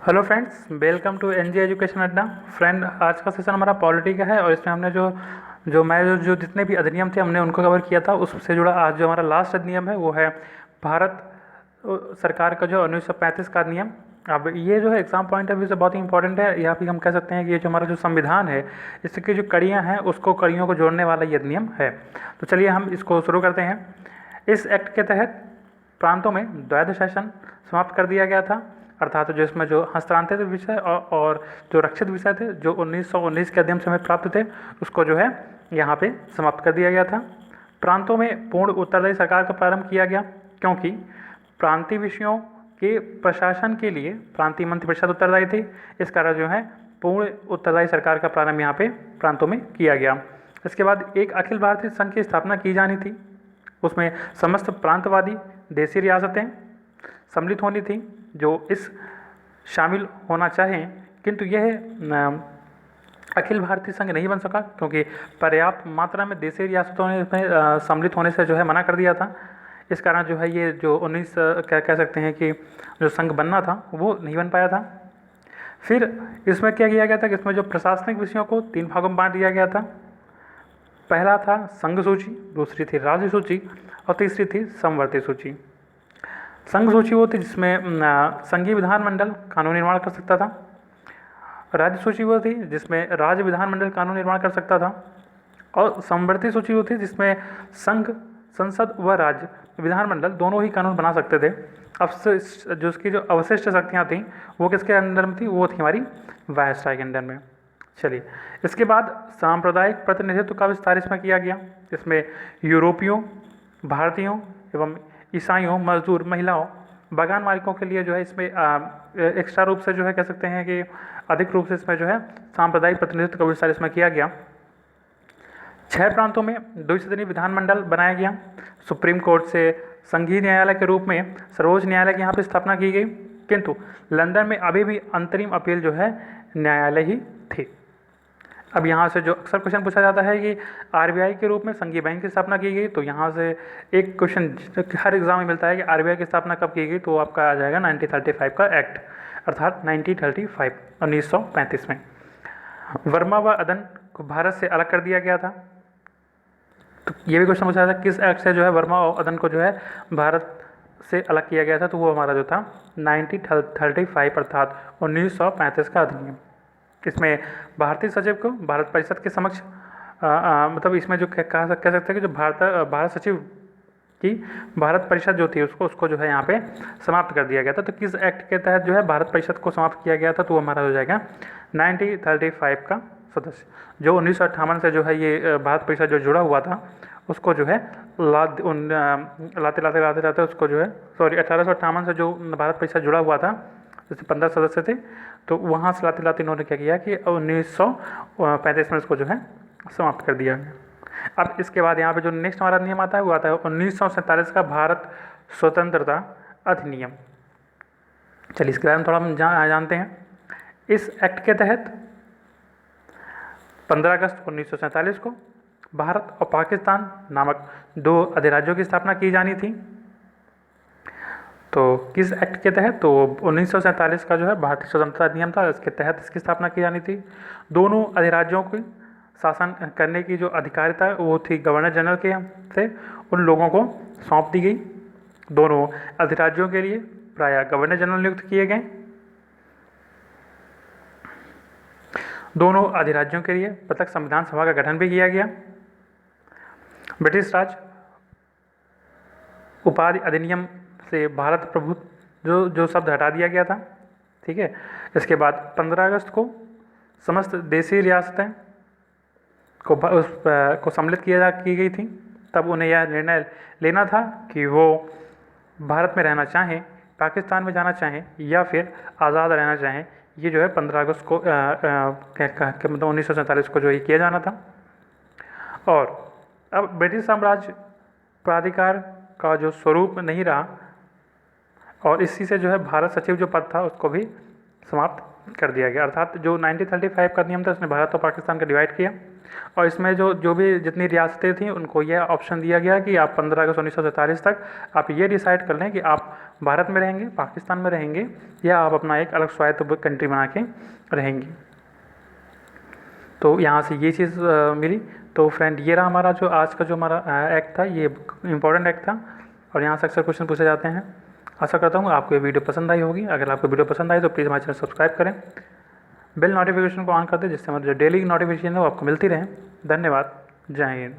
Hello friends, welcome to NG education Adda. Friend, आज का session हमारा पॉलिटी का है और इसमें हमने जो जितने भी अधिनियम थे हमने उनको कवर किया था। उससे जुड़ा आज जो हमारा लास्ट अधिनियम है वो है भारत सरकार का जो 1935 का अधिनियम। अब ये जो है एग्जाम पॉइंट ऑफ व्यू से बहुत ही इंपॉर्टेंट है। या फिर हम कह सकते हैं कि ये जो हमारा जो संविधान है इसकी जो कड़ियाँ हैं उसको कड़ियों को जोड़ने वाला ये अधिनियम है। तो चलिए हम इसको शुरू करते हैं। इस एक्ट के तहत प्रांतों में द्वैध शासन समाप्त कर दिया गया था, अर्थात जो इसमें जो हस्तांतरित विषय और जो रक्षित विषय थे जो 1919 के अधिनियम से हमें प्राप्त थे उसको जो है यहाँ पे समाप्त कर दिया गया था। प्रांतों में पूर्ण उत्तरदायी सरकार का प्रारंभ किया गया, क्योंकि प्रांतीय विषयों के प्रशासन के लिए प्रांतीय मंत्रिपरिषद उत्तरदायी थी। इस कारण जो है पूर्ण उत्तरदायी सरकार का प्रारंभ यहाँ पे प्रांतों में किया गया। इसके बाद एक अखिल भारतीय संघ की स्थापना की जानी थी। उसमें समस्त प्रांतवादी देशी रियासतें सम्मिलित होनी थी जो इस शामिल होना चाहें, किंतु यह अखिल भारतीय संघ नहीं बन सका क्योंकि पर्याप्त मात्रा में देशी रियासतों ने इसमें सम्मिलित होने से जो है मना कर दिया था। इस कारण जो है ये जो 19 कह सकते हैं कि जो संघ बनना था वो नहीं बन पाया था। फिर इसमें क्या किया गया था कि इसमें जो प्रशासनिक विषयों को 3 भागों में बांट दिया गया था। पहला था संघ सूची, दूसरी थी राज्य सूची और तीसरी थी समवर्ती सूची। संघ सूची वो थी जिसमें संघीय विधानमंडल कानून निर्माण कर सकता था। राज्य सूची वो थी जिसमें राज्य विधानमंडल कानून निर्माण कर सकता था। और समवर्ती सूची वो थी जिसमें संघ, संसद व राज्य विधानमंडल दोनों ही कानून बना सकते थे। अब जो उसकी जो अवशिष्ट शक्तियाँ थीं वो किसके अंडर में थी? वो थी हमारी वायसराय के अंडर में। चलिए, इसके बाद सांप्रदायिक प्रतिनिधित्व का विस्तार इसमें किया गया। इसमें यूरोपियों, भारतीयों एवं ईसाइयों, मजदूर, महिलाओं, बागान मालिकों के लिए जो है इसमें एक्स्ट्रा रूप से जो है कह सकते हैं कि अधिक रूप से इसमें जो है सांप्रदायिक प्रतिनिधित्व का विस्तार इसमें किया गया। 6 प्रांतों में द्विसदनीय विधानमंडल बनाया गया। सुप्रीम कोर्ट से संघीय न्यायालय के रूप में सर्वोच्च न्यायालय की यहाँ पर स्थापना की गई, किंतु लंदन में अभी भी अंतरिम अपील जो है न्यायालय ही थी। अब यहाँ से जो अक्सर क्वेश्चन पूछा जाता है कि आरबीआई के रूप में संघीय बैंक की स्थापना की गई, तो यहाँ से एक क्वेश्चन हर एग्जाम में मिलता है कि आरबीआई की स्थापना कब की गई, तो आपका आ जाएगा 1935 का एक्ट, अर्थात 1935 में। वर्मा व अदन को भारत से अलग कर दिया गया था। तो ये भी क्वेश्चन पूछा था किस एक्ट से जो है वर्मा और अदन को जो है भारत से अलग किया गया था, तो वो हमारा जो था 1935 अर्थात 1935 का अधिनियम। इसमें भारतीय सचिव को भारत परिषद के समक्ष मतलब इसमें जो कह सकते हैं कि जो भारत सचिव की भारत परिषद जो थी उसको जो है यहाँ पे समाप्त कर दिया गया था। तो किस एक्ट के तहत जो है भारत परिषद को समाप्त किया गया था, तो वो हमारा हो जाएगा 1935 का सदस्य। जो 1958 से जो है ये भारत परिषद जो जुड़ा हुआ था उसको जो है लाते उसको जो है 1858 से जो भारत परिषद जुड़ा हुआ था, जैसे 15 सदस्य थे, तो वहाँ से लाते इन्होंने क्या किया कि 1935 में इसको जो है समाप्त कर दिया। अब इसके बाद यहाँ पे जो नेक्स्ट हमारा नियम आता है वो आता है 1947 का भारत स्वतंत्रता अधिनियम। चलिए इसके बारे में थोड़ा हम जानते हैं। इस एक्ट के तहत 15 अगस्त 1947 को भारत और पाकिस्तान नामक 2 अधिराज्यों की स्थापना की जानी थी। तो किस एक्ट के तहत? तो 1947 का जो है भारतीय स्वतंत्रता अधिनियम था, इसके तहत इसकी स्थापना की जानी थी। दोनों अधिराज्यों की शासन करने की जो अधिकारिता है वो थी गवर्नर जनरल के से उन लोगों को सौंप दी गई। दोनों अधिराज्यों के लिए प्रायः गवर्नर जनरल नियुक्त किए गए। दोनों अधिराज्यों के लिए पृथक संविधान सभा का गठन भी किया गया। ब्रिटिश राज उपाधि अधिनियम से भारत प्रभु जो शब्द हटा दिया गया था, ठीक है। इसके बाद 15 अगस्त को समस्त देशी रियासतें को सम्मिलित की गई थी। तब उन्हें यह निर्णय लेना था कि वो भारत में रहना चाहें, पाकिस्तान में जाना चाहें या फिर आज़ाद रहना चाहें। ये जो है 15 अगस्त को मतलब 1947 को जो ये किया जाना था। और अब ब्रिटिश साम्राज्य प्राधिकार का जो स्वरूप नहीं रहा और इसी से जो है भारत सचिव जो पद था उसको भी समाप्त कर दिया गया। अर्थात जो 1935 का नियम था उसने भारत और पाकिस्तान का डिवाइड किया और इसमें जो भी जितनी रियासतें थीं उनको यह ऑप्शन दिया गया कि आप 15 अगस्त 1947 तक आप ये डिसाइड कर लें कि आप भारत में रहेंगे, पाकिस्तान में रहेंगे, या आप अपना एक अलग स्वायत्त कंट्री बना के रहेंगी। तो यहाँ से ये चीज़ मिली। तो फ्रेंड ये रहा हमारा जो आज का जो हमारा एक्ट था, ये इम्पॉर्टेंट एक्ट था और यहाँ से अक्सर क्वेश्चन पूछे जाते हैं। आशा करता हूँ आपको ये वीडियो पसंद आई होगी। अगर आपको वीडियो पसंद आई तो प्लीज़ हमारे चैनल सब्सक्राइब करें, बेल नोटिफिकेशन को ऑन कर दें, जिससे हमारी जो डेली नोटिफिकेशन है वो आपको मिलती रहे। धन्यवाद। जय हिंद।